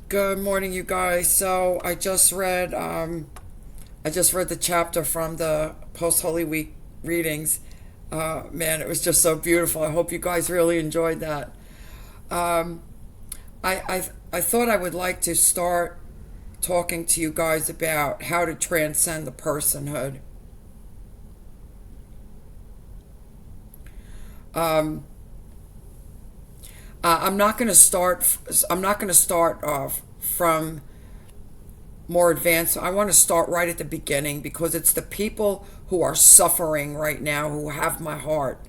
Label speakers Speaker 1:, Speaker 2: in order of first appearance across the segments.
Speaker 1: Good morning, you guys. So I just read the chapter from the post Holy Week readings. Man, it was just so beautiful. I hope you guys really enjoyed that. Um, I thought I would like to start talking to you guys about how to transcend the personhood. Um, I'm not going to start. I'm not going to start off from more advanced. I want to start right at the beginning because it's the people who are suffering right now who have my heart.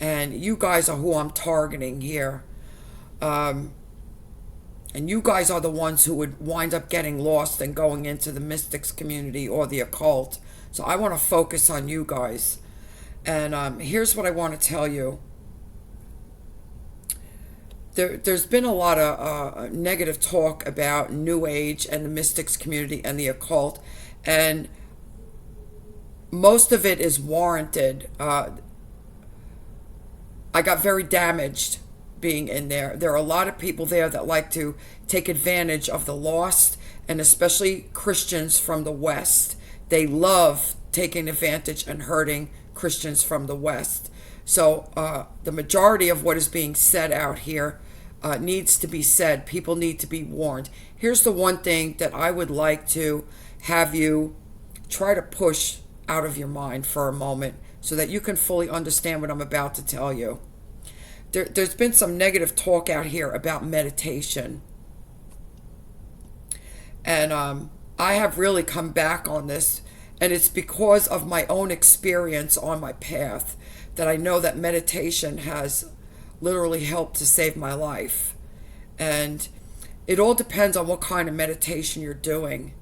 Speaker 1: And you guys are who I'm targeting here. Um, and you guys are the ones who would wind up getting lost and going into the mystics community or the occult. So I want to focus on you guys. And here's what I want to tell you. There's been a lot of negative talk about New Age and the mystics community and the occult, and most of it is warranted. I got very damaged being in there. There are a lot of people there that like to take advantage of the lost, and especially Christians from the West. They love taking advantage and hurting Christians from the West. So the majority of what is being said out here needs to be said. People need to be warned. Here's the one thing that I would like to have you try to push out of your mind for a moment so that you can fully understand what I'm about to tell you. There's been some negative talk out here about meditation. And I have really come back on this. And it's because of my own experience on my path that I know that meditation has literally helped to save my life. And it all depends on what kind of meditation you're doing.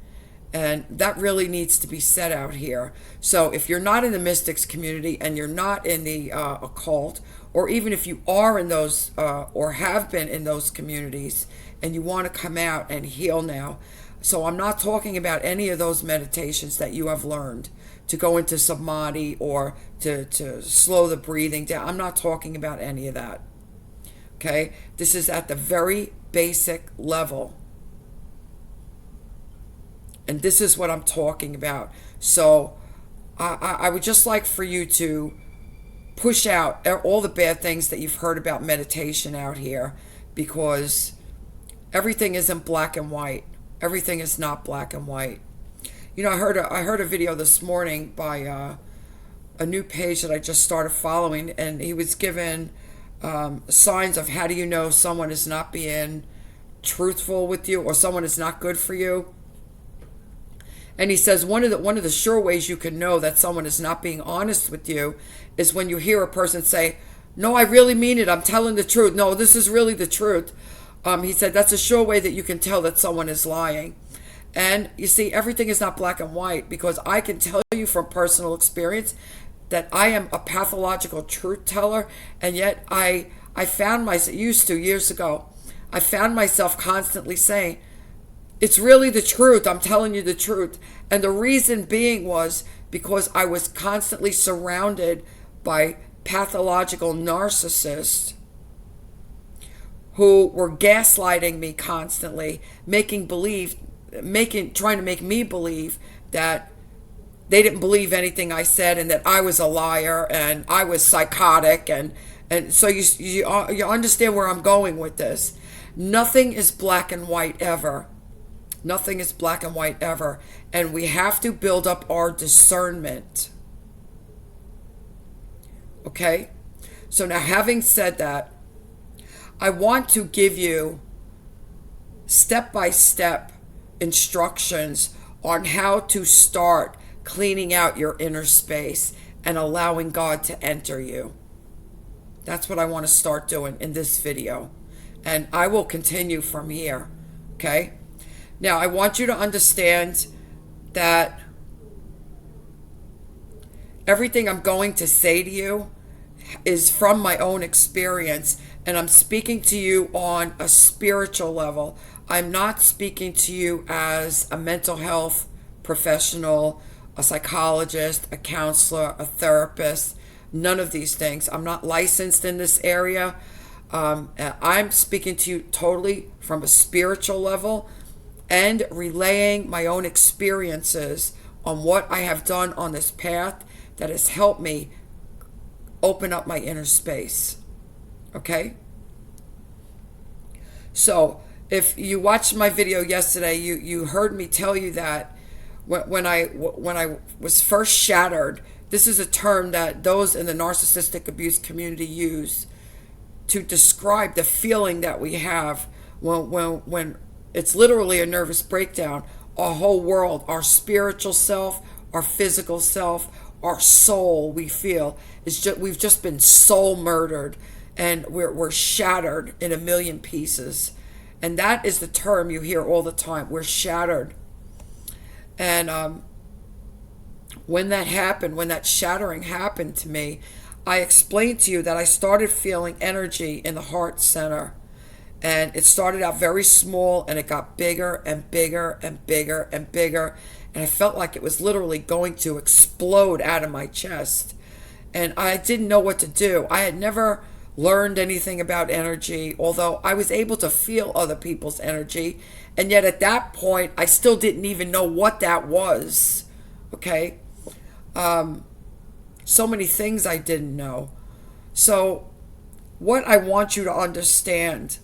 Speaker 1: And that really needs to be said out here. So if you're not in the mystics community and you're not in the occult, or even if you are in those or have been in those communities and you want to come out and heal now, so I'm not talking about any of those meditations that you have learned to go into samadhi or to slow the breathing down. I'm not talking about any of that. Okay? This is at the very basic level. And this is what I'm talking about. So I would just like for you to push out all the bad things that you've heard about meditation out here, because everything isn't black and white. Everything is not black and white. You know, I heard a video this morning by a new page that I just started following, and he was given signs of how do you know someone is not being truthful with you or someone is not good for you. And he says one of the sure ways you can know that someone is not being honest with you is when you hear a person say, "No, I really mean it. I'm telling the truth. No, this is really the truth." He said that's a sure way that you can tell that someone is lying. And you see, everything is not black and white, because I can tell you from personal experience that I am a pathological truth teller, and yet I found myself, used to years ago, I found myself constantly saying, "It's really the truth. I'm telling you the truth." And the reason being was because I was constantly surrounded by pathological narcissists who were gaslighting me constantly, trying to make me believe that they didn't believe anything I said and that I was a liar and I was psychotic. And so you understand where I'm going with this. Nothing is black and white ever. Nothing is black and white ever. And we have to build up our discernment. Okay? So now, having said that, I want to give you step-by-step instructions on how to start cleaning out your inner space and allowing God to enter you. That's what I want to start doing in this video. And I will continue from here. Okay? Now, I want you to understand that everything I'm going to say to you is from my own experience, and I'm speaking to you on a spiritual level. I'm not speaking to you as a mental health professional, a psychologist, a counselor, a therapist, none of these things. I'm not licensed in this area. I'm speaking to you totally from a spiritual level and relaying my own experiences on what I have done on this path that has helped me open up my inner space. Okay? So, if you watched my video yesterday, you heard me tell you that when I was first shattered, this is a term that those in the narcissistic abuse community use to describe the feeling that we have when it's literally a nervous breakdown. Our whole world, our spiritual self, our physical self, our soul, we feel we've just been soul murdered, and we're shattered in a million pieces. And that is the term you hear all the time. We're shattered. And when that happened, when that shattering happened to me, I explained to you that I started feeling energy in the heart center. And it started out very small, and it got bigger and bigger and bigger and bigger. And I felt like it was literally going to explode out of my chest. And I didn't know what to do. I had never learned anything about energy, although I was able to feel other people's energy. And yet at that point, I still didn't even know what that was. Okay? So many things I didn't know. So what I want you to understand,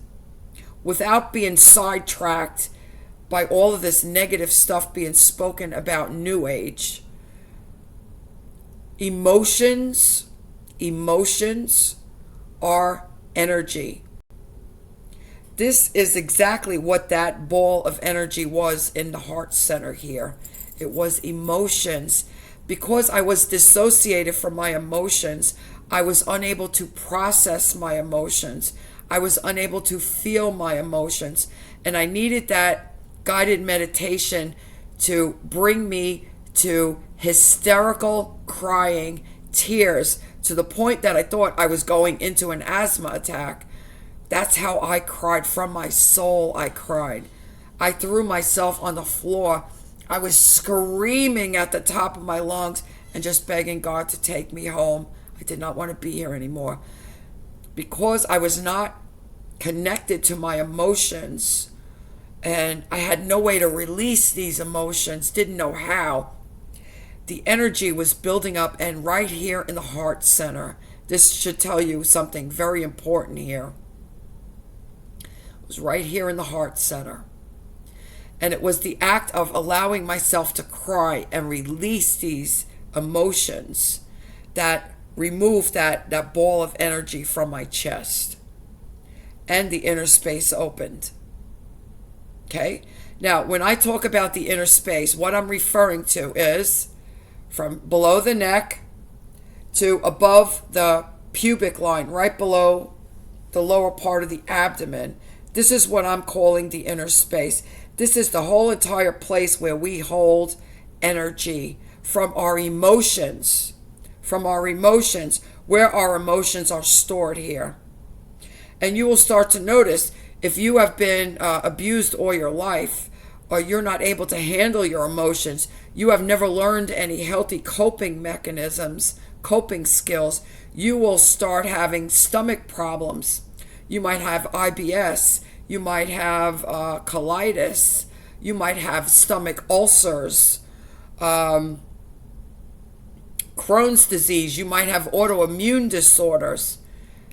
Speaker 1: without being sidetracked by all of this negative stuff being spoken about New Age, emotions are energy. This is exactly what that ball of energy was in the heart center here. It was emotions. Because I was dissociated from my emotions, I was unable to process my emotions. I was unable to feel my emotions. And I needed that guided meditation to bring me to hysterical crying, tears, to the point that I thought I was going into an asthma attack. That's how I cried. From my soul, I cried. I threw myself on the floor. I was screaming at the top of my lungs and just begging God to take me home. I did not want to be here anymore. Because I was not connected to my emotions, and I had no way to release these emotions, didn't know how. The energy was building up, and right here in the heart center, this should tell you something very important here. It was right here in the heart center. And it was the act of allowing myself to cry and release these emotions that removed that ball of energy from my chest. And the inner space opened. Okay? Now, when I talk about the inner space, what I'm referring to is from below the neck to above the pubic line, right below the lower part of the abdomen. This is what I'm calling the inner space. This is the whole entire place where we hold energy from our emotions, where our emotions are stored here. And you will start to notice, if you have been abused all your life, or you're not able to handle your emotions, you have never learned any healthy coping mechanisms, coping skills, you will start having stomach problems. You might have IBS. You might have colitis. You might have stomach ulcers, Crohn's disease. You might have autoimmune disorders.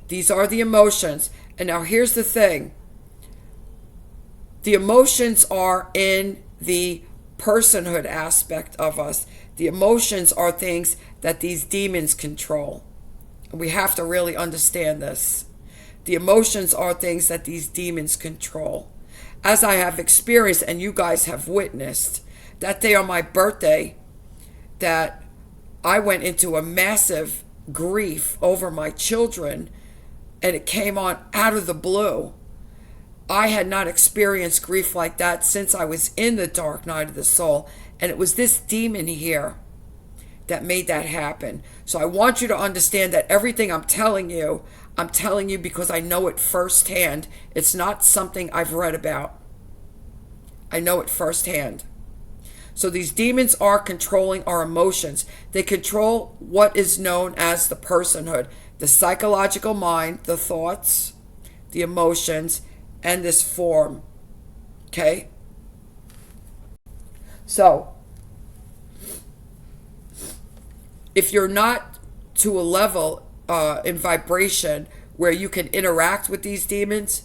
Speaker 1: These are the emotions. And now here's the thing. The emotions are in the personhood aspect of us. The emotions are things that these demons control. And we have to really understand this. The emotions are things that these demons control. As I have experienced, and you guys have witnessed, that day on my birthday, that I went into a massive grief over my children, and it came on out of the blue. I had not experienced grief like that since I was in the dark night of the soul, and it was this demon here that made that happen. So I want you to understand that everything I'm telling you because I know it firsthand. It's not something I've read about. I know it firsthand. So these demons are controlling our emotions. They control what is known as the personhood, the psychological mind, the thoughts, the emotions, and this form. Okay? So, if you're not to a level in vibration where you can interact with these demons,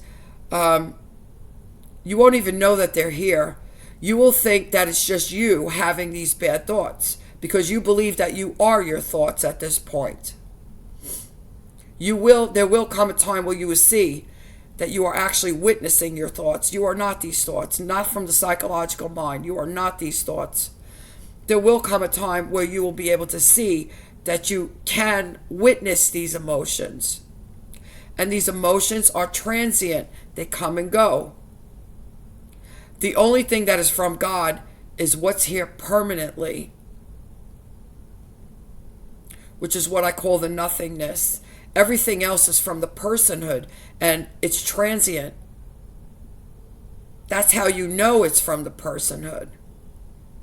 Speaker 1: you won't even know that they're here. You will think that it's just you having these bad thoughts because you believe that you are your thoughts at this point. There will come a time where you will see that you are actually witnessing your thoughts. You are not these thoughts, not from the psychological mind. You are not these thoughts. There will come a time where you will be able to see that you can witness these emotions. And these emotions are transient. They come and go. The only thing that is from God is what's here permanently, which is what I call the nothingness. Everything else is from the personhood, and it's transient. That's how you know it's from the personhood.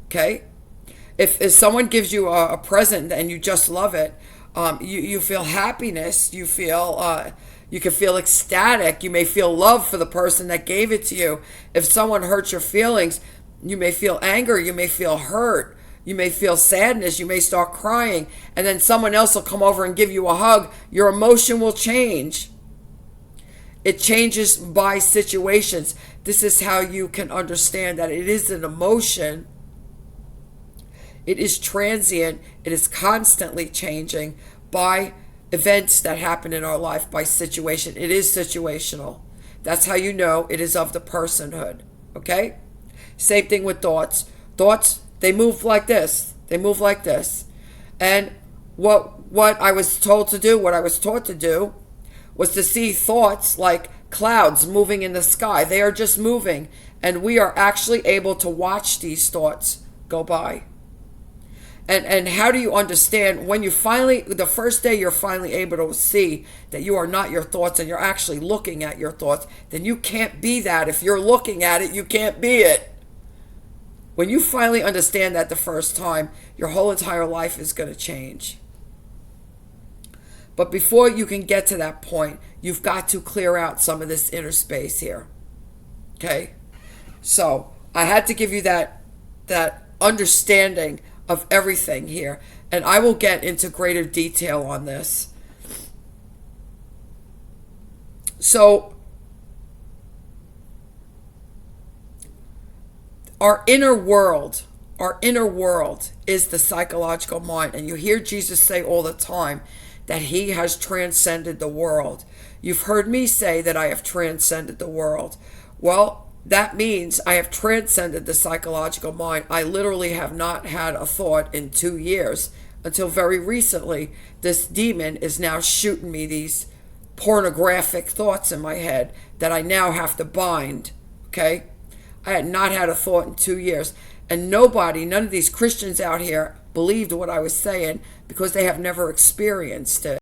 Speaker 1: Okay? If someone gives you a present and you just love it, you feel happiness, you can feel ecstatic, you may feel love for the person that gave it to you. If someone hurts your feelings, you may feel anger, you may feel hurt, you may feel sadness, you may start crying, and then someone else will come over and give you a hug. Your emotion will change. It changes by situations. This is how you can understand that it is an emotion. It is transient. It is constantly changing by events that happen in our life, by situation. It is situational. That's how you know it is of the personhood. Okay? Same thing with thoughts. Thoughts, they move like this. They move like this. And what I was told to do, what I was taught to do, was to see thoughts like clouds moving in the sky. They are just moving. And we are actually able to watch these thoughts go by. And how do you understand when you finally, the first day you're finally able to see that you are not your thoughts and you're actually looking at your thoughts, then you can't be that. If you're looking at it, you can't be it. When you finally understand that the first time, your whole entire life is going to change. But before you can get to that point, you've got to clear out some of this inner space here. Okay? So I had to give you that understanding of everything here, and I will get into greater detail on this. So our inner world is the psychological mind, and you hear Jesus say all the time that he has transcended the world. You've heard me say that I have transcended the world. Well, that means I have transcended the psychological mind. I literally have not had a thought in 2 years until very recently. This demon is now shooting me these pornographic thoughts in my head that I now have to bind. Okay? I had not had a thought in 2 years. And none of these Christians out here believed what I was saying because they have never experienced it.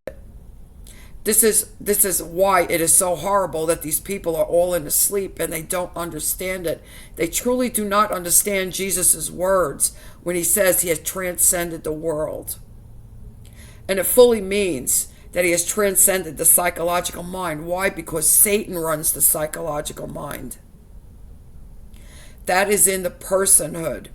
Speaker 1: This is why it is so horrible that these people are all in a sleep and they don't understand it. They truly do not understand Jesus' words when he says he has transcended the world. And it fully means that he has transcended the psychological mind. Why? Because Satan runs the psychological mind. That is in the personhood.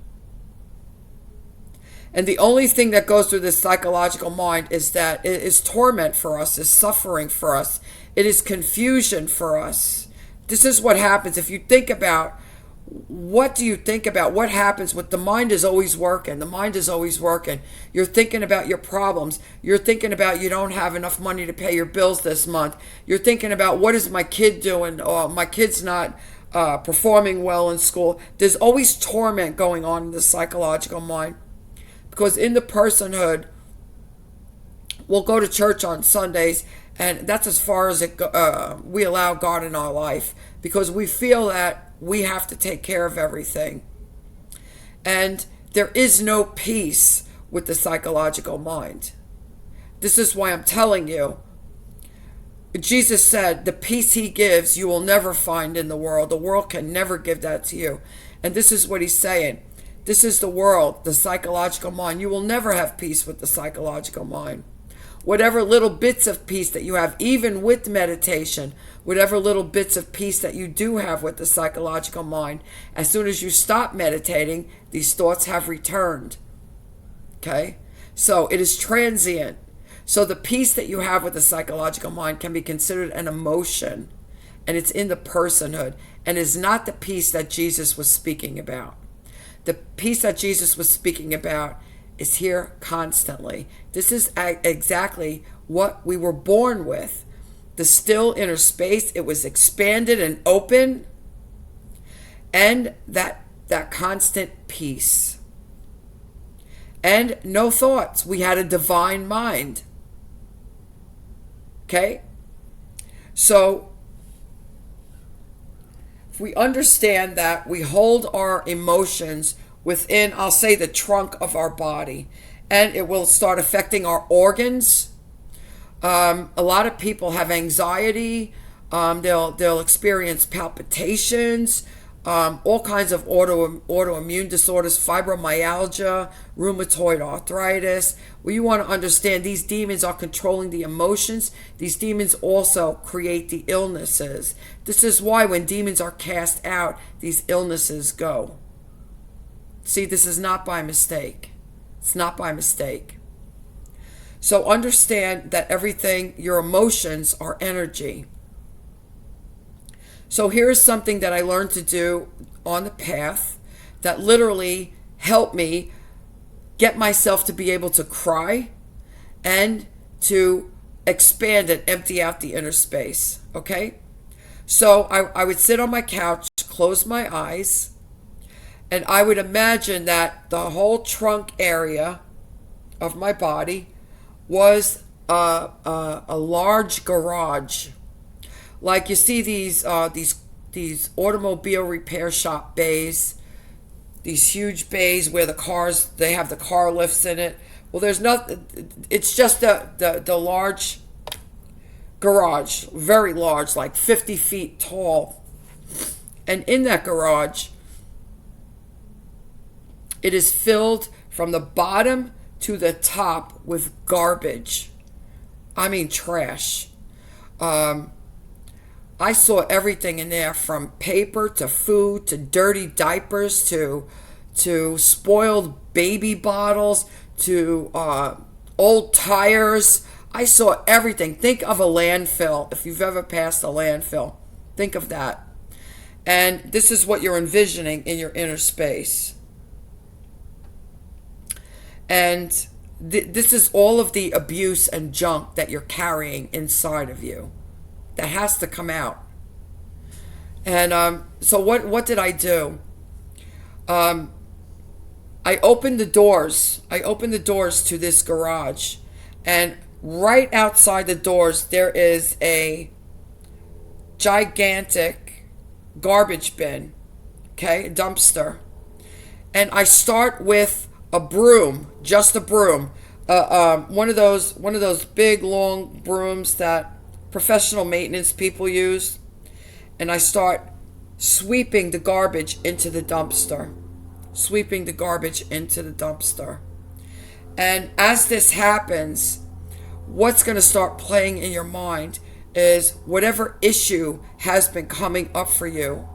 Speaker 1: And the only thing that goes through this psychological mind is that it is torment for us, is suffering for us. It is confusion for us. This is what happens if you think about, what do you think about? What happens with the mind is always working. The mind is always working. You're thinking about your problems. You're thinking about you don't have enough money to pay your bills this month. You're thinking about what is my kid doing? Oh, my kid's not performing well in school. There's always torment going on in the psychological mind. Because in the personhood, we'll go to church on Sundays, and that's as far as we allow God in our life, because we feel that we have to take care of everything. And there is no peace with the psychological mind. This is why I'm telling you. Jesus said, the peace he gives, you will never find in the world. The world can never give that to you. And this is what he's saying. This is the world, the psychological mind. You will never have peace with the psychological mind. whatever little bits of peace that you have, even with meditation, whatever little bits of peace that you do have with the psychological mind, as soon as you stop meditating, these thoughts have returned. Okay? So it is transient. So the peace that you have with the psychological mind can be considered an emotion, and it's in the personhood, and is not the peace that Jesus was speaking about. The peace that Jesus was speaking about is here constantly. This is exactly what we were born with. The still inner space, it was expanded and open, and that constant peace. And no thoughts. We had a divine mind. Okay? So, if we understand that we hold our emotions within, I'll say, the trunk of our body, and it will start affecting our organs. A lot of people have anxiety. They'll experience palpitations, all kinds of autoimmune disorders, fibromyalgia, rheumatoid arthritis. Well, you want to understand these demons are controlling the emotions. These demons also create the illnesses. This is why when demons are cast out, these illnesses go. See, this is not by mistake. It's not by mistake. So understand that everything, your emotions are energy. So here's something that I learned to do on the path that literally helped me get myself to be able to cry and to expand and empty out the inner space. Okay? So I would sit on my couch, close my eyes, and I would imagine that the whole trunk area of my body was a large garage. Like you see these automobile repair shop bays, these huge bays where they have the car lifts in it. Well, there's nothing. It's just the large garage, very large, like 50 feet tall. And in that garage, it is filled from the bottom to the top with garbage. I mean trash. I saw everything in there, from paper to food to dirty diapers to spoiled baby bottles to old tires. I saw everything. Think of a landfill. If you've ever passed a landfill, think of that. And this is what you're envisioning in your inner space. And this is all of the abuse and junk that you're carrying inside of you that has to come out. And so what did I do? I opened the doors. I opened the doors to this garage. And right outside the doors, there is a gigantic garbage bin. Okay, a dumpster. And I start with a broom, just a broom, one of those big long brooms that professional maintenance people use, and I start sweeping the garbage into the dumpster, And as this happens, what's going to start playing in your mind is whatever issue has been coming up for you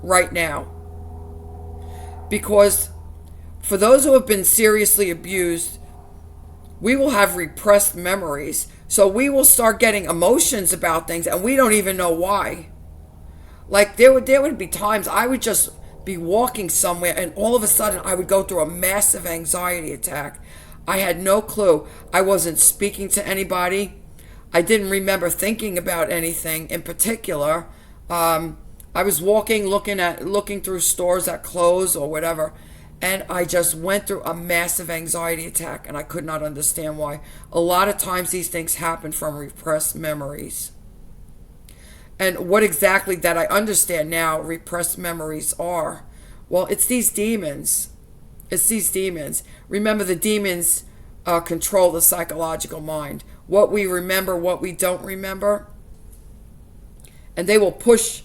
Speaker 1: right now, because for those who have been seriously abused, we will have repressed memories. So we will start getting emotions about things and we don't even know why. Like there would be times I would just be walking somewhere and all of a sudden I would go through a massive anxiety attack. I had no clue. I wasn't speaking to anybody. I didn't remember thinking about anything in particular. I was walking, looking through stores at clothes or whatever. And I just went through a massive anxiety attack, and I could not understand why. A lot of times these things happen from repressed memories. And what exactly that I understand now repressed memories are, well, it's these demons. It's these demons. Remember, the demons control the psychological mind. What we remember, what we don't remember. And they will push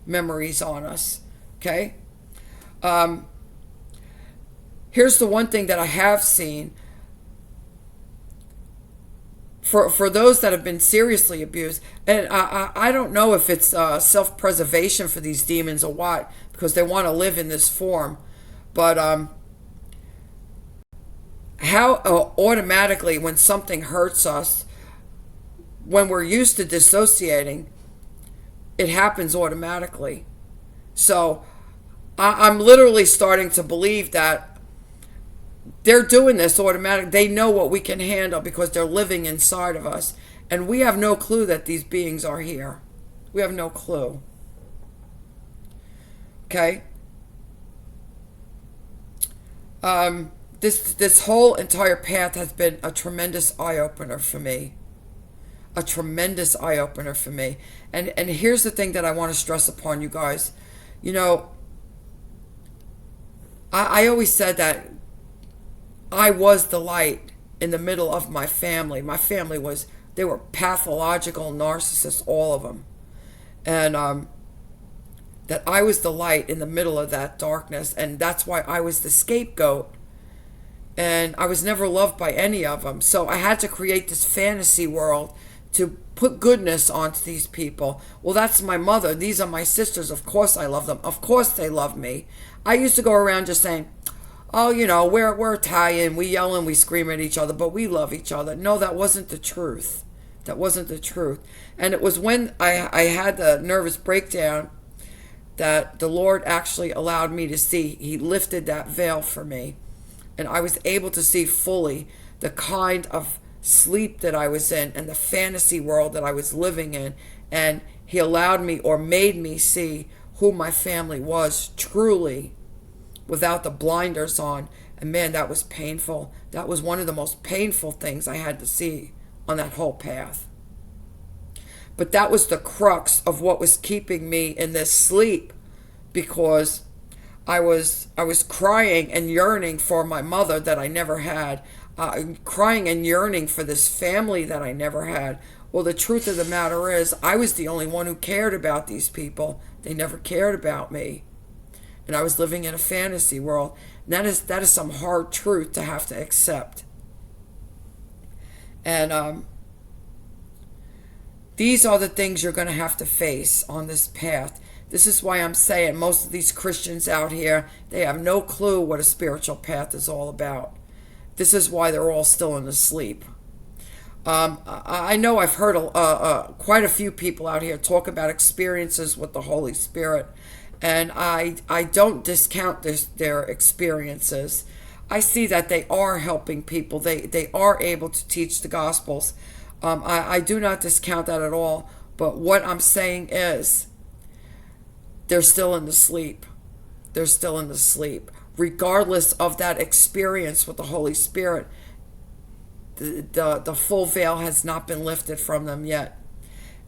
Speaker 1: memories on us. Okay? Here's the one thing that I have seen. for those that have been seriously abused. And I don't know if it's self-preservation for these demons or what, because they want to live in this form. But how automatically when something hurts us, when we're used to dissociating, it happens automatically. So I'm literally starting to believe that they're doing this automatically. They know what we can handle because they're living inside of us. And we have no clue that these beings are here. We have no clue. Okay? This whole entire path has been a tremendous eye-opener for me. A tremendous eye-opener for me. And here's the thing that I want to stress upon you guys. You know, I always said that I was the light in the middle of my family. My family was, they were pathological narcissists, all of them. And that I was the light in the middle of that darkness. And that's why I was the scapegoat. And I was never loved by any of them. So I had to create this fantasy world to put goodness onto these people. Well, that's my mother. These are my sisters. Of course I love them. Of course they love me. I used to go around just saying, oh, you know, we're Italian. We yell and we scream at each other, but we love each other. No, that wasn't the truth. That wasn't the truth. And it was when I had the nervous breakdown that the Lord actually allowed me to see. He lifted that veil for me. And I was able to see fully the kind of sleep that I was in and the fantasy world that I was living in. And he allowed me, or made me, see who my family was truly without the blinders on. And man, that was painful. That was one of the most painful things I had to see on that whole path. But that was the crux of what was keeping me in this sleep, because I was crying and yearning for my mother that I never had, crying and yearning for this family that I never had. Well, the truth of the matter is, I was the only one who cared about these people. They never cared about me. And I was living in a fantasy world. And that is some hard truth to have to accept. And these are the things you're going to have to face on this path. This is why I'm saying most of these Christians out here, they have no clue what a spiritual path is all about. This is why they're all still in the sleep. I know I've heard quite a few people out here talk about experiences with the Holy Spirit, and I don't discount their experiences. I see that they are helping people. They are able to teach the Gospels. I do not discount that at all, but what I'm saying is, they're still in the sleep. They're still in the sleep. Regardless of that experience with the Holy Spirit, the full veil has not been lifted from them yet.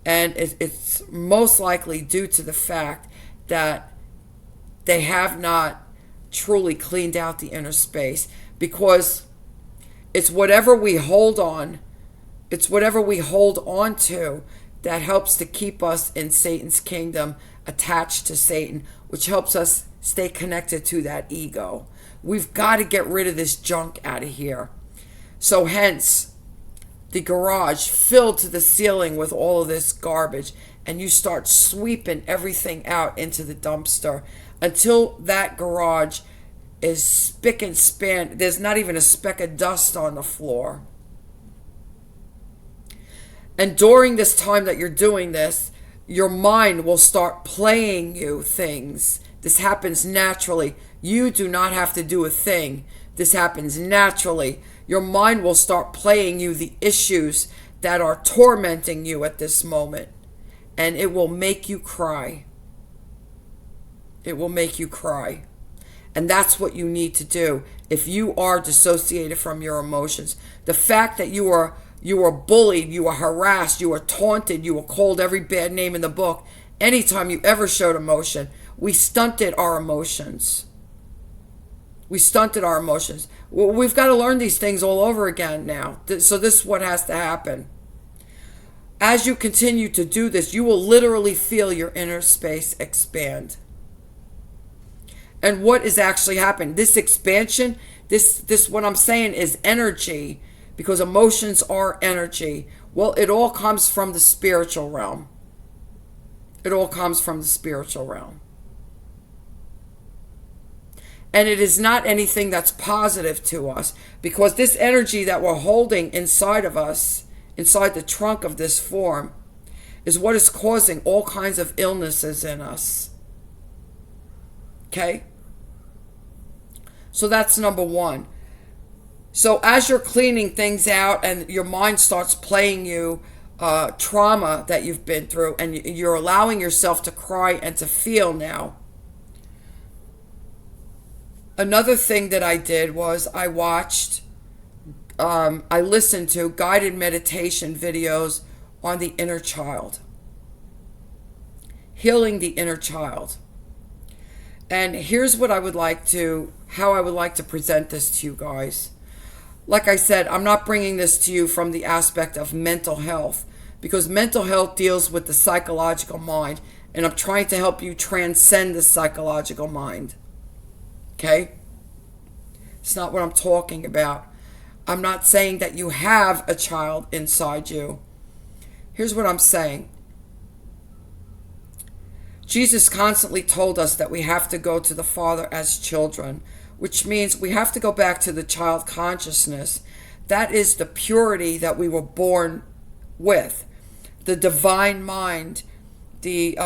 Speaker 1: And it's most likely due to the fact that they have not truly cleaned out the inner space, because it's whatever we hold on, to that helps to keep us in Satan's kingdom, attached to Satan, which helps us stay connected to that ego. We've got to get rid of this junk out of here. So hence, the garage filled to the ceiling with all of this garbage, and you start sweeping everything out into the dumpster until that garage is spick and span. There's not even a speck of dust on the floor. And during this time that you're doing this, your mind will start playing you things. This happens naturally. You do not have to do a thing. This happens naturally. Your mind will start playing you the issues that are tormenting you at this moment. And it will make you cry. It will make you cry. And that's what you need to do if you are dissociated from your emotions. The fact that you were bullied, you were harassed, you were taunted, you were called every bad name in the book. Anytime you ever showed emotion, we stunted our emotions. We stunted our emotions. We've got to learn these things all over again now. So this is what has to happen. As you continue to do this, you will literally feel your inner space expand. And what is actually happening? This expansion, this what I'm saying is energy, because emotions are energy. Well, it all comes from the spiritual realm. It all comes from the spiritual realm. And it is not anything that's positive to us, because this energy that we're holding inside of us, inside the trunk of this form, is what is causing all kinds of illnesses in us. Okay? So that's number one. So as you're cleaning things out and your mind starts playing you trauma that you've been through, and you're allowing yourself to cry and to feel now. Another thing that I did was I listened to guided meditation videos on the inner child. Healing the inner child. And here's what how I would like to present this to you guys. Like I said, I'm not bringing this to you from the aspect of mental health, because mental health deals with the psychological mind, and I'm trying to help you transcend the psychological mind. Okay? It's not what I'm talking about. I'm not saying that you have a child inside you. Here's what I'm saying. Jesus constantly told us that we have to go to the Father as children, which means we have to go back to the child consciousness. That is the purity that we were born with, the divine mind, the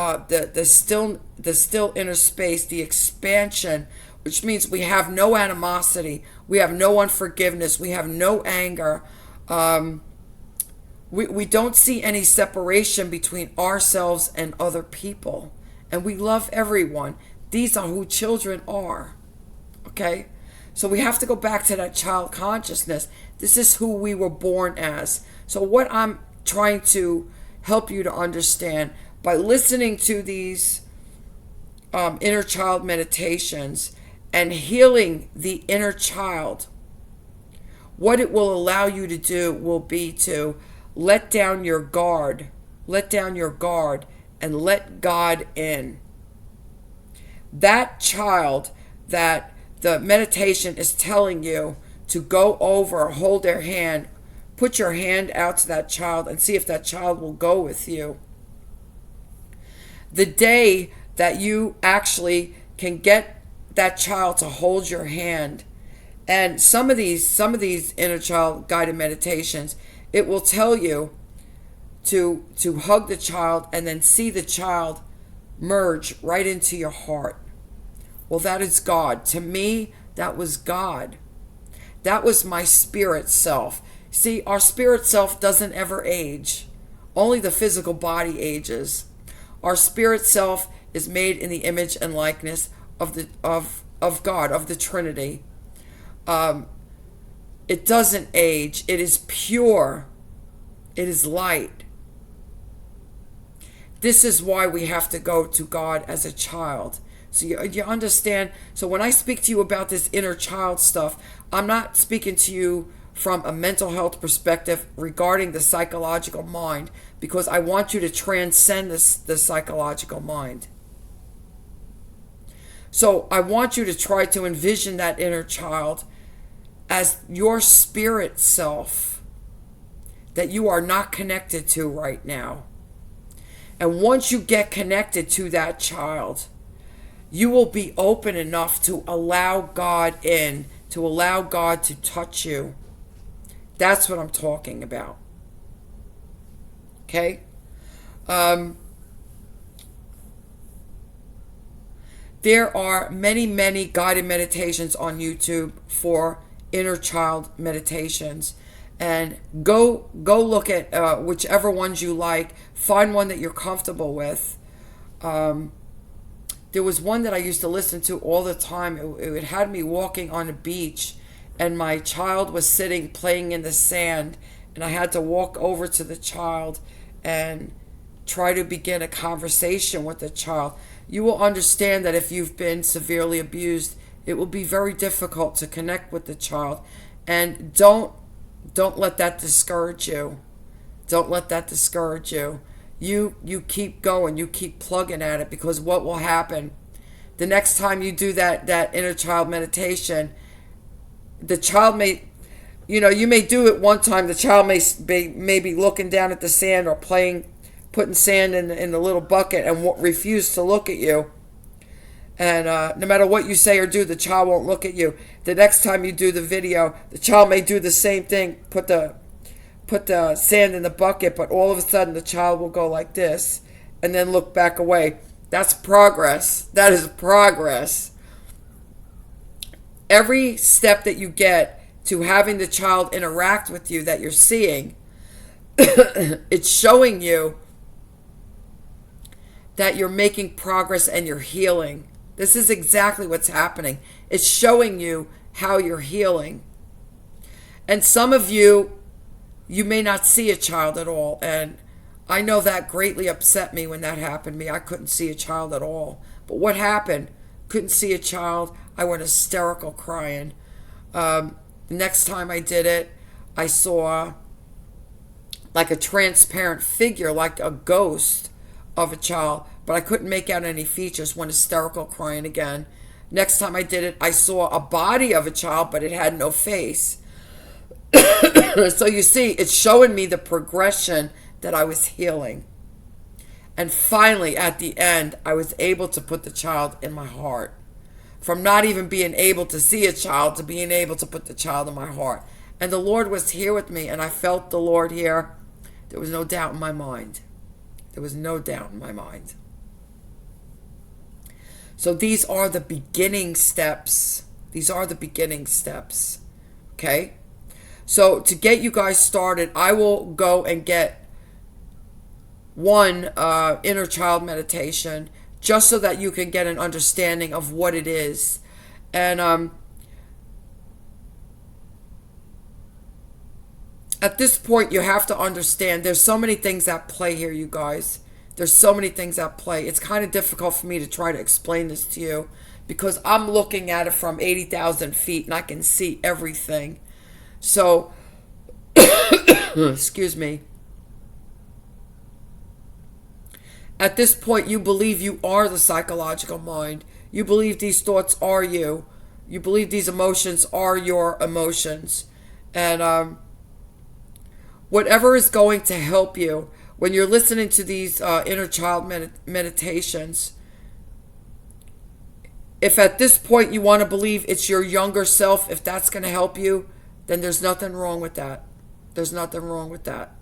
Speaker 1: still inner space, the expansion, which means we have no animosity, we have no unforgiveness, we have no anger. We don't see any separation between ourselves and other people. And we love everyone. These are who children are. Okay? So we have to go back to that child consciousness. This is who we were born as. So what I'm trying to help you to understand by listening to these inner child meditations and healing the inner child, what it will allow you to do will be to let down your guard, and let God in. That child that the meditation is telling you to go over, hold their hand, put your hand out to that child and see if that child will go with you. The day that you actually can get that child to hold your hand, and some of these inner child guided meditations, it will tell you to hug the child and then see the child merge right into your heart. Well, that is God. To me, that was God. That was my spirit self. See, our spirit self doesn't ever age. Only the physical body ages. Our spirit self is made in the image and likeness of God, of the Trinity. It doesn't age. It is pure. It is light. This is why we have to go to God as a child. So you understand? So when I speak to you about this inner child stuff, I'm not speaking to you from a mental health perspective regarding the psychological mind, because I want you to transcend the psychological mind. So I want you to try to envision that inner child as your spirit self that you are not connected to right now. And once you get connected to that child, you will be open enough to allow God in, to allow God to touch you. That's what I'm talking about. Okay? There are many, many guided meditations on YouTube for inner child meditations. And go look at whichever ones you like. Find one that you're comfortable with. There was one that I used to listen to all the time. It had me walking on a beach, and my child was sitting playing in the sand, and I had to walk over to the child and try to begin a conversation with the child. You will understand that if you've been severely abused, it will be very difficult to connect with the child. And don't let that discourage you. Don't let that discourage you. You keep going. You keep plugging at it, because what will happen the next time you do that inner child meditation, the child may, You may do it one time. The child may be looking down at the sand or putting sand in the little bucket and refuse to look at you. And no matter what you say or do, the child won't look at you. The next time you do the video, the child may do the same thing, put the sand in the bucket, but all of a sudden the child will go like this and then look back away. That's progress. That is progress. Every step that you get to having the child interact with you that you're seeing, it's showing you that you're making progress and you're healing. This is exactly what's happening. It's showing you how you're healing. And some of you may not see a child at all. And I know that greatly upset me when that happened to me. I couldn't see a child at all. But what happened? Couldn't see a child. I went hysterical crying. Next time I did it, I saw like a transparent figure, like a ghost of a child, but I couldn't make out any features. Went hysterical crying again. Next time I did it, I saw a body of a child, but it had no face. So you see, it's showing me the progression that I was healing. And finally, at the end, I was able to put the child in my heart. From not even being able to see a child to being able to put the child in my heart. And the Lord was here with me, and I felt the Lord here. There was no doubt in my mind. There was no doubt in my mind. So these are the beginning steps. These are the beginning steps. Okay? So to get you guys started, I will go and get one inner child meditation just so that you can get an understanding of what it is. And at this point, you have to understand there's so many things at play here, you guys. There's so many things at play. It's kind of difficult for me to try to explain this to you because I'm looking at it from 80,000 feet and I can see everything. So, excuse me. At this point, you believe you are the psychological mind. You believe these thoughts are you. You believe these emotions are your emotions. And whatever is going to help you, when you're listening to these inner child meditations, if at this point you want to believe it's your younger self, if that's going to help you, then there's nothing wrong with that. There's nothing wrong with that.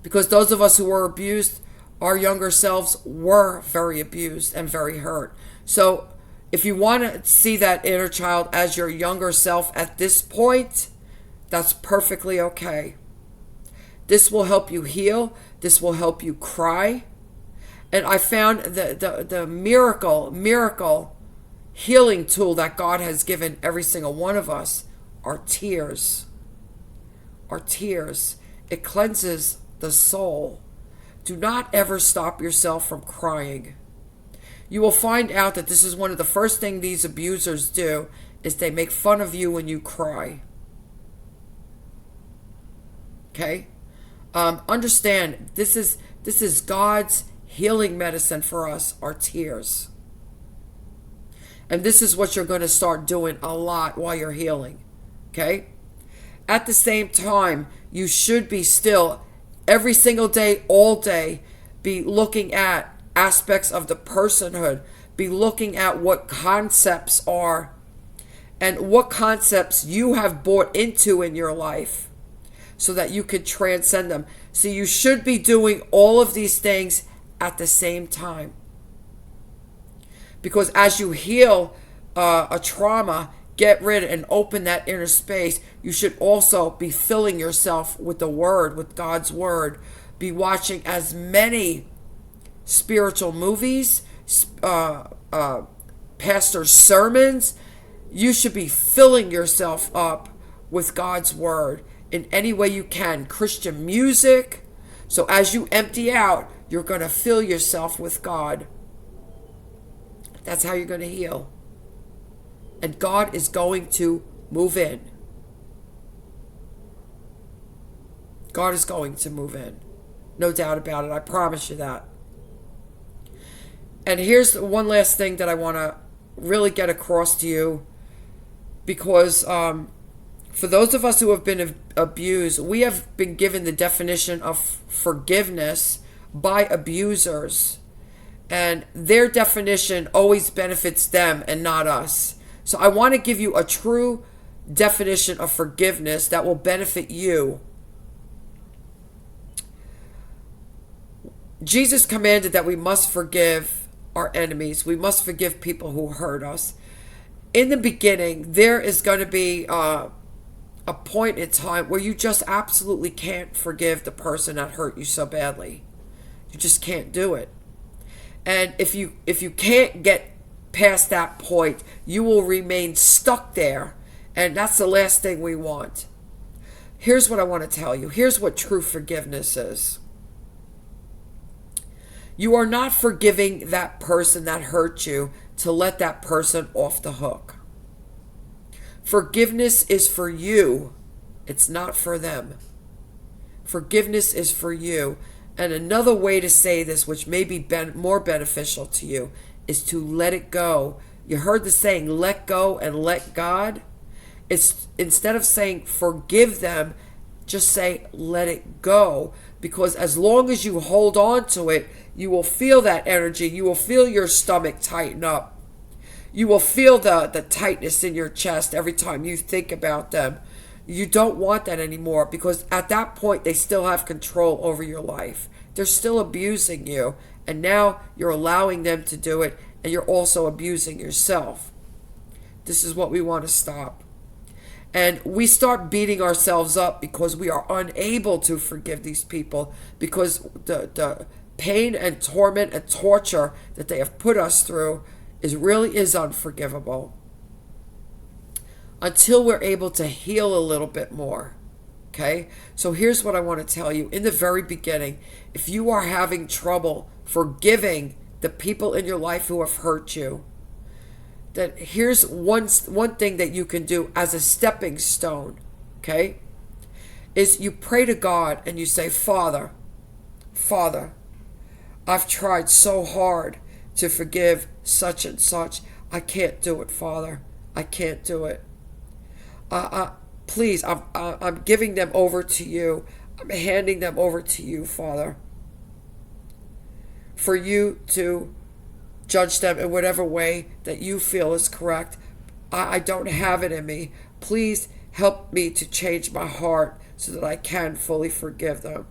Speaker 1: Because those of us who were abused, our younger selves were very abused and very hurt. So if you want to see that inner child as your younger self at this point, that's perfectly okay. This will help you heal. This will help you cry. And I found the miracle healing tool that God has given every single one of us are tears. Are tears. It cleanses the soul. Do not ever stop yourself from crying. You will find out that this is one of the first things these abusers do is they make fun of you when you cry. Okay? Understand, this is God's healing medicine for us, our tears. And this is what you're going to start doing a lot while you're healing. Okay? At the same time, you should be still, every single day, all day, be looking at aspects of the personhood. Be looking at what concepts are and what concepts you have bought into in your life so that you could transcend them. So you should be doing all of these things at the same time. Because as you heal a trauma, get rid and open that inner space, you should also be filling yourself with the Word, with God's Word. Be watching as many spiritual movies, pastor sermons. You should be filling yourself up with God's Word in any way you can. Christian music. So as you empty out, you're going to fill yourself with God. That's how you're going to heal. And God is going to move in. God is going to move in. No doubt about it. I promise you that. And here's one last thing that I want to really get across to you. Because For those of us who have been abused, we have been given the definition of forgiveness by abusers. And their definition always benefits them and not us. So I want to give you a true definition of forgiveness that will benefit you. Jesus commanded that we must forgive our enemies. We must forgive people who hurt us. In the beginning, there is going to be a point in time where you just absolutely can't forgive the person that hurt you so badly. You just can't do it. And if you can't get past that point, you will remain stuck there. And that's the last thing we want. Here's what I want to tell you. Here's what true forgiveness is. You are not forgiving that person that hurt you to let that person off the hook. Forgiveness is for you. It's not for them. Forgiveness is for you. And another way to say this, which may be more beneficial to you, is to let it go. You heard the saying, let go and let God. It's instead of saying forgive them, just say let it go. Because as long as you hold on to it, you will feel that energy. You will feel your stomach tighten up. You will feel the tightness in your chest every time you think about them. You don't want that anymore, because at that point they still have control over your life. They're still abusing you, and now you're allowing them to do it, and you're also abusing yourself. This is what we want to stop. And we start beating ourselves up because we are unable to forgive these people, because the pain and torment and torture that they have put us through really is unforgivable. Until we're able to heal a little bit more. Okay? So here's what I want to tell you. In the very beginning, if you are having trouble forgiving the people in your life who have hurt you, that here's one thing that you can do as a stepping stone, okay? Is you pray to God and you say, Father, I've tried so hard to forgive such and such. I can't do it, Father. I can't do it. Please, I'm giving them over to you. I'm handing them over to you, Father, for you to judge them in whatever way that you feel is correct. I don't have it in me. Please help me to change my heart so that I can fully forgive them.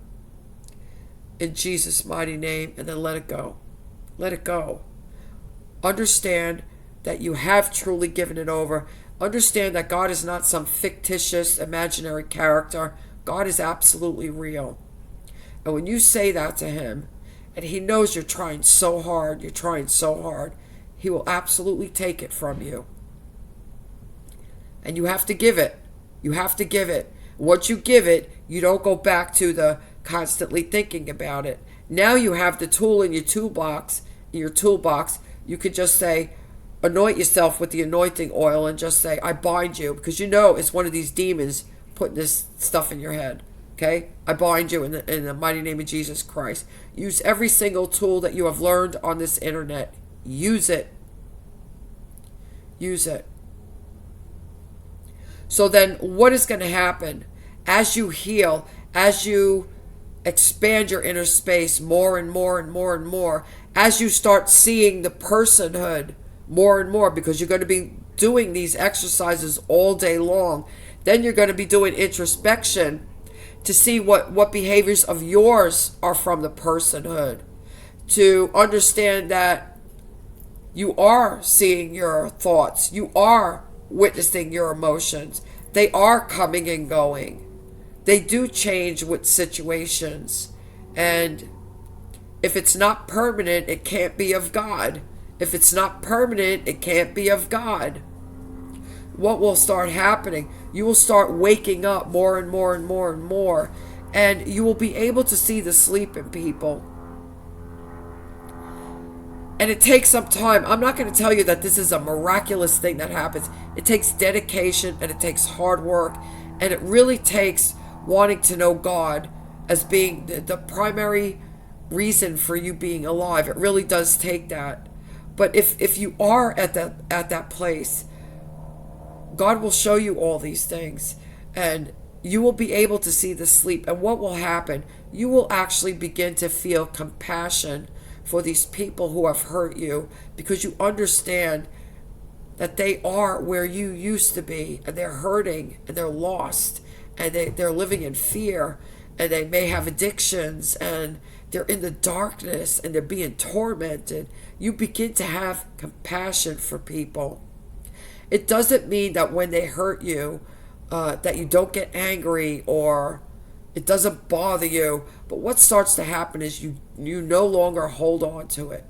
Speaker 1: In Jesus' mighty name, and then let it go. Let it go. Understand that you have truly given it over. Understand that God is not some fictitious, imaginary character. God is absolutely real. And when you say that to him, and he knows you're trying so hard, he will absolutely take it from you. And you have to give it. You have to give it. Once you give it, you don't go back to the constantly thinking about it. Now you have the tool in your toolbox. You could just say, anoint yourself with the anointing oil and just say, I bind you, because you know it's one of these demons putting this stuff in your head. Okay? I bind you in the mighty name of Jesus Christ. Use every single tool that you have learned on this internet. Use it. Use it. So then what is going to happen as you heal, as you expand your inner space more and more and more and more, as you start seeing the personhood more and more, because you're going to be doing these exercises all day long. Then you're going to be doing introspection to see what behaviors of yours are from the personhood, to understand that you are seeing your thoughts, you are witnessing your emotions. They are coming and going. They do change with situations. And if it's not permanent, it can't be of God. If it's not permanent, it can't be of God. What will start happening? You will start waking up more and more and more and more. And you will be able to see the sleep in people. And it takes some time. I'm not going to tell you that this is a miraculous thing that happens. It takes dedication and it takes hard work. And it really takes wanting to know God as being the primary reason for you being alive. It really does take that. But if you are at that place, God will show you all these things. And you will be able to see the sleep. And what will happen? You will actually begin to feel compassion for these people who have hurt you, because you understand that they are where you used to be, and they're hurting and they're lost, and they're living in fear, and they may have addictions, and they're in the darkness and they're being tormented. You begin to have compassion for people. It doesn't mean that when they hurt you, that you don't get angry or it doesn't bother you. But what starts to happen is you no longer hold on to it.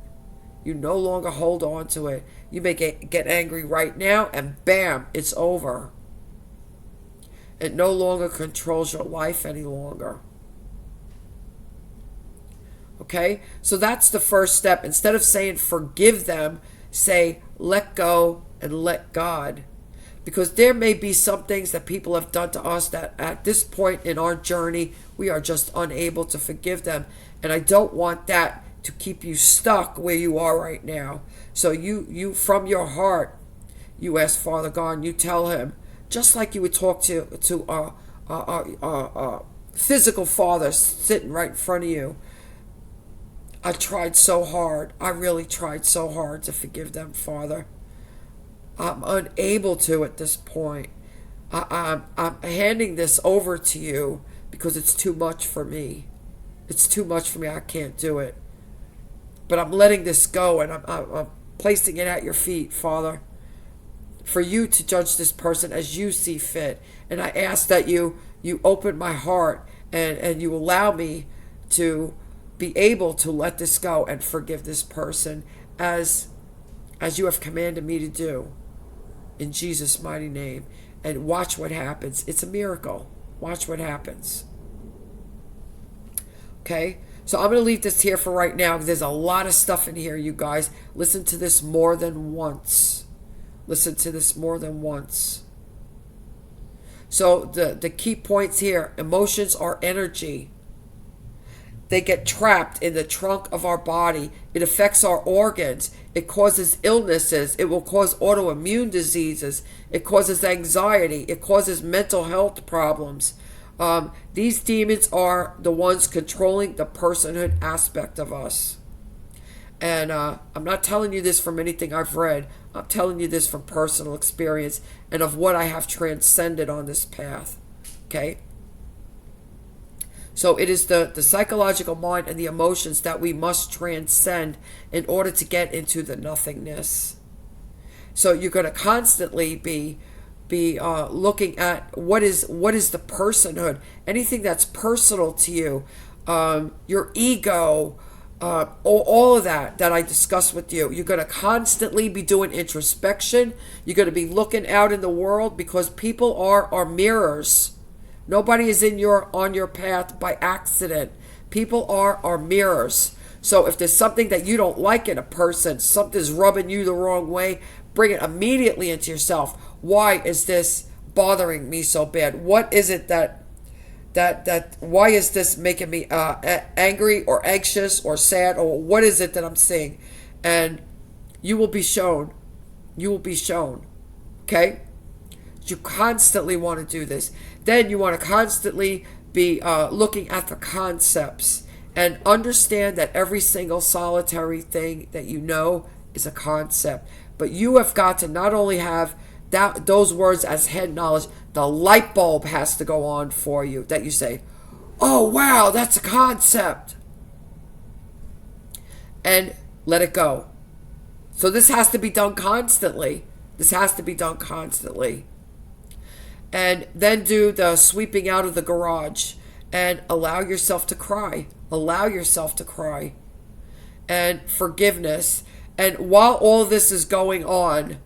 Speaker 1: You no longer hold on to it. You may get angry right now, and bam, it's over. It no longer controls your life any longer. Okay? So that's the first step. Instead of saying forgive them, say let go and let God. Because there may be some things that people have done to us that at this point in our journey, we are just unable to forgive them. And I don't want that to keep you stuck where you are right now. So you from your heart, you ask Father God, and you tell him, just like you would talk to a physical father sitting right in front of you. I tried so hard. I really tried so hard to forgive them, Father. I'm unable to at this point. I'm handing this over to you because it's too much for me. It's too much for me. I can't do it. But I'm letting this go, and I'm placing it at your feet, Father, for you to judge this person as you see fit. And I ask that you open my heart and you allow me to be able to let this go and forgive this person as you have commanded me to do. In Jesus' mighty name. And watch what happens. It's a miracle. Watch what happens. Okay? So I'm going to leave this here for right now, because there's a lot of stuff in here, you guys. Listen to this more than once. Listen to this more than once. So the key points here: emotions are energy. They get trapped in the trunk of our body. It affects our organs. It causes illnesses. It will cause autoimmune diseases. It causes anxiety. It causes mental health problems. These demons are the ones controlling the personhood aspect of us. And I'm not telling you this from anything I've read. I'm telling you this from personal experience and of what I have transcended on this path. Okay? So it is the psychological mind and the emotions that we must transcend in order to get into the nothingness. So you're going to constantly be looking at what is the personhood, anything that's personal to you, your ego, all of that I discussed with you. You're going to constantly be doing introspection. You're going to be looking out in the world, because people are mirrors. Nobody is on your path by accident. People are mirrors. So if there's something that you don't like in a person, something's rubbing you the wrong way, bring it immediately into yourself. Why is this bothering me so bad? What is it that why is this making me angry or anxious or sad, or what is it that I'm seeing? And you will be shown. You will be shown. Okay? You constantly want to do this. Then you want to constantly be looking at the concepts and understand that every single solitary thing that you know is a concept. But you have got to not only have those words as head knowledge, the light bulb has to go on for you, that you say, oh wow, that's a concept. And let it go. So this has to be done constantly. This has to be done constantly. And then do the sweeping out of the garage and allow yourself to cry. Allow yourself to cry. And forgiveness. And while all this is going on,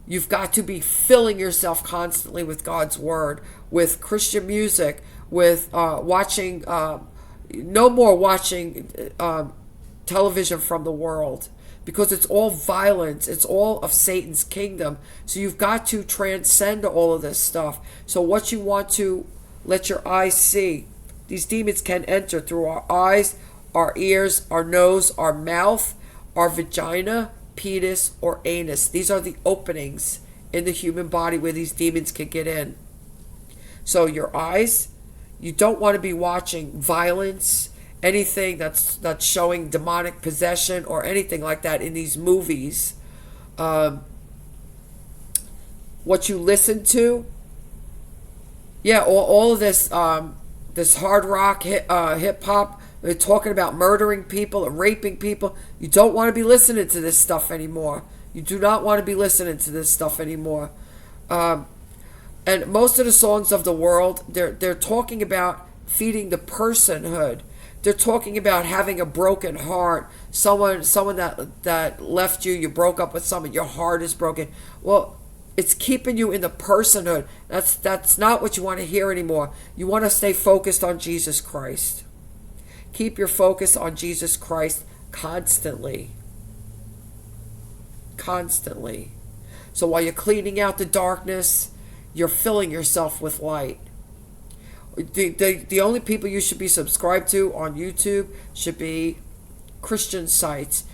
Speaker 1: you've got to be filling yourself constantly with God's word, with Christian music, with watching, no more watching television from the world, because it's all violence. It's all of Satan's kingdom. So you've got to transcend all of this stuff. So what you want to let your eyes see, these demons can enter through our eyes, our ears, our nose, our mouth, our vagina, penis, or anus. These are the openings in the human body where these demons can get in. So your eyes, you don't want to be watching violence, anything that's showing demonic possession or anything like that in these movies. Um, what you listen to, yeah, all of this this hard rock hip hop. They're talking about murdering people and raping people. You don't want to be listening to this stuff anymore. You do not want to be listening to this stuff anymore. And most of the songs of the world, they're talking about feeding the personhood. They're talking about having a broken heart. Someone that left you. You broke up with someone. Your heart is broken. Well, it's keeping you in the personhood. That's not what you want to hear anymore. You want to stay focused on Jesus Christ. Keep your focus on Jesus Christ constantly. Constantly. So while you're cleaning out the darkness, you're filling yourself with light. The only people you should be subscribed to on YouTube should be Christian sites,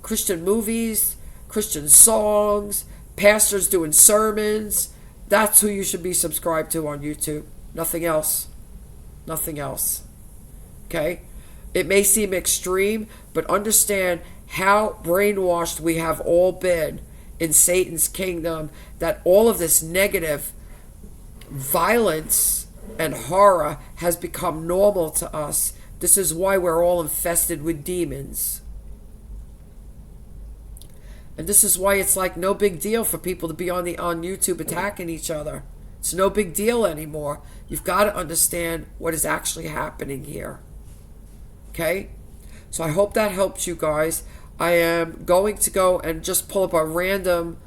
Speaker 1: Christian movies, Christian songs, pastors doing sermons. That's who you should be subscribed to on YouTube. Nothing else. Nothing else. Okay? It may seem extreme, but understand how brainwashed we have all been in Satan's kingdom, that all of this negative violence and horror has become normal to us. This is why we're all infested with demons. And this is why it's like no big deal for people to be on YouTube attacking each other. It's no big deal anymore. You've got to understand what is actually happening here. Okay? So I hope that helps you guys. I am going to go and just pull up a random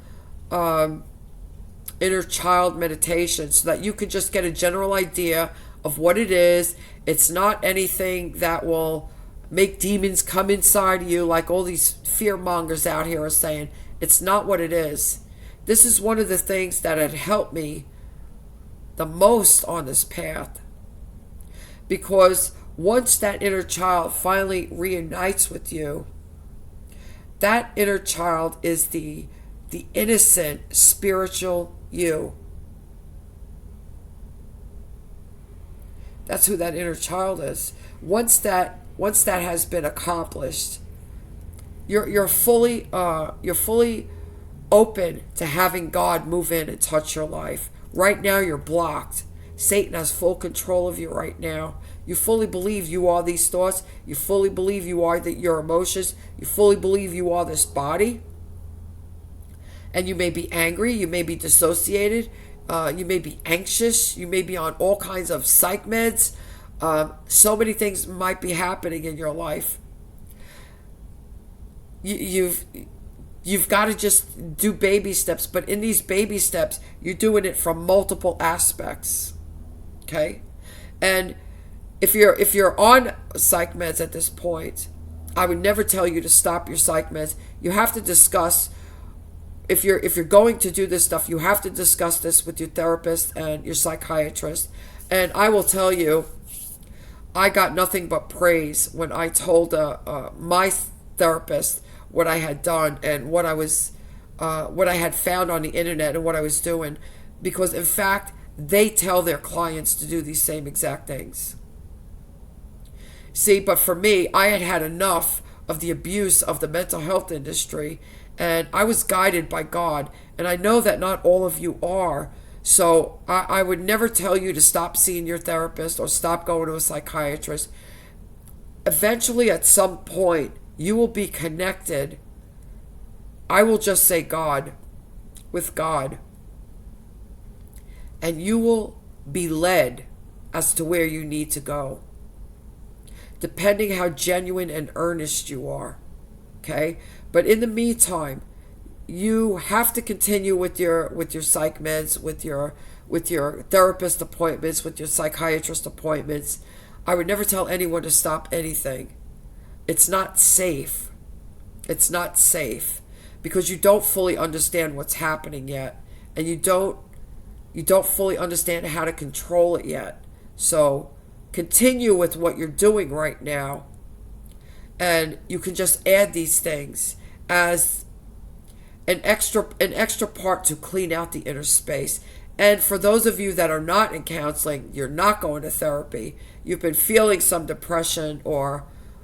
Speaker 1: inner child meditation so that you can just get a general idea of what it is. It's not anything that will make demons come inside you like all these fear mongers out here are saying. It's not what it is. This is one of the things that had helped me the most on this path. Because once that inner child finally reunites with you, that inner child is the innocent spiritual you. That's who that inner child is. Once that has been accomplished, you're fully open to having God move in and touch your life. Right now you're blocked. Satan has full control of you right now. You fully believe you are these thoughts. You fully believe you are your emotions. You fully believe you are this body. And you may be angry. You may be dissociated. You may be anxious. You may be on all kinds of psych meds. So many things might be happening in your life. You've got to just do baby steps. But in these baby steps, you're doing it from multiple aspects. Okay? And if you're on psych meds at this point, I would never tell you to stop your psych meds. You have to discuss, if you're going to do this stuff, you have to discuss this with your therapist and your psychiatrist. And I will tell you, I got nothing but praise when I told my therapist what I had done and what I had found on the internet and what I was doing, because in fact they tell their clients to do these same exact things. See, but for me, I had had enough of the abuse of the mental health industry, and I was guided by God, and I know that not all of you are. So I would never tell you to stop seeing your therapist or stop going to a psychiatrist. Eventually, at some point, you will be connected. I will just say God, with God. And you will be led as to where you need to go, depending how genuine and earnest you are. Okay? But in the meantime, you have to continue with your psych meds, with your therapist appointments, with your psychiatrist appointments. I would never tell anyone to stop anything. It's not safe. It's not safe because you don't fully understand what's happening yet, and you don't fully understand how to control it yet. So continue with what you're doing right now, and you can just add these things as an extra part to clean out the inner space. And for those of you that are not in counseling, you're not going to therapy, you've been feeling some depression or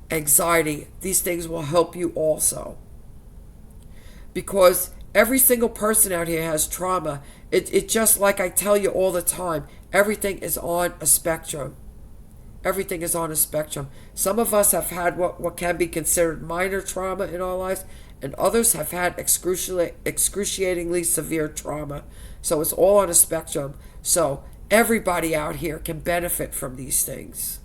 Speaker 1: anxiety, these things will help you also. Because every single person out here has trauma. It just like I tell you all the time, everything is on a spectrum. Everything is on a spectrum. Some of us have had what can be considered minor trauma in our lives, and others have had excruciatingly severe trauma. So it's all on a spectrum. So everybody out here can benefit from these things.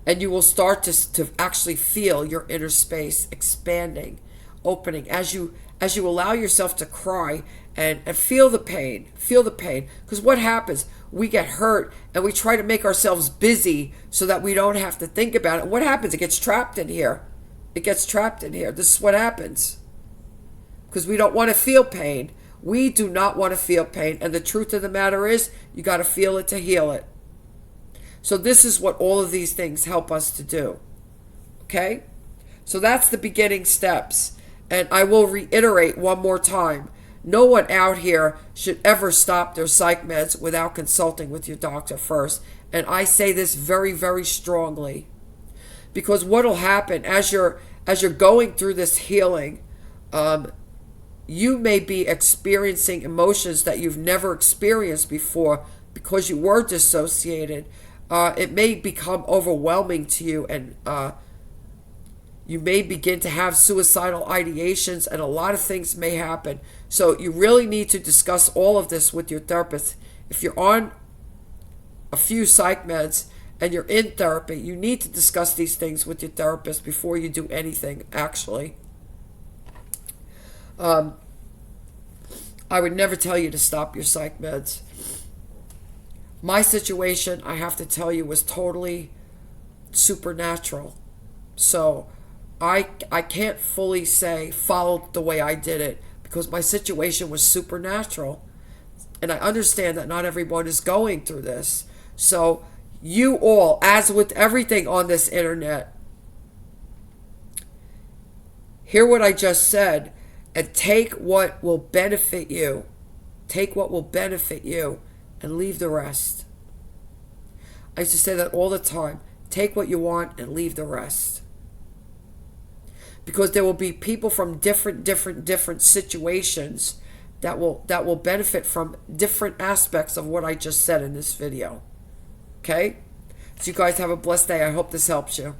Speaker 1: And you will start to actually feel your inner space expanding, opening as you allow yourself to cry and feel the pain. Feel the pain. Because what happens? We get hurt and we try to make ourselves busy so that we don't have to think about it. What happens? It gets trapped in here. It gets trapped in here. This is what happens. Because we don't want to feel pain. We do not want to feel pain. And the truth of the matter is, you got to feel it to heal it. So this is what all of these things help us to do. Okay? So that's the beginning steps. And I will reiterate one more time. No one out here should ever stop their psych meds without consulting with your doctor first. And I say this very, very strongly. Because what will happen as you're going through this healing, you may be experiencing emotions that you've never experienced before because you were dissociated. It may become overwhelming to you, and you may begin to have suicidal ideations, and a lot of things may happen. So you really need to discuss all of this with your therapist. If you're on a few psych meds and you're in therapy, you need to discuss these things with your therapist before you do anything, actually. I would never tell you to stop your psych meds. My situation, I have to tell you, was totally supernatural. So I can't fully say follow the way I did it because my situation was supernatural. And I understand that not everyone is going through this. So you all, as with everything on this internet, hear what I just said and take what will benefit you. Take what will benefit you and leave the rest. I used to say that all the time. Take what you want and leave the rest. Because there will be people from different situations that will benefit from different aspects of what I just said in this video. Okay? So you guys have a blessed day. I hope this helps you.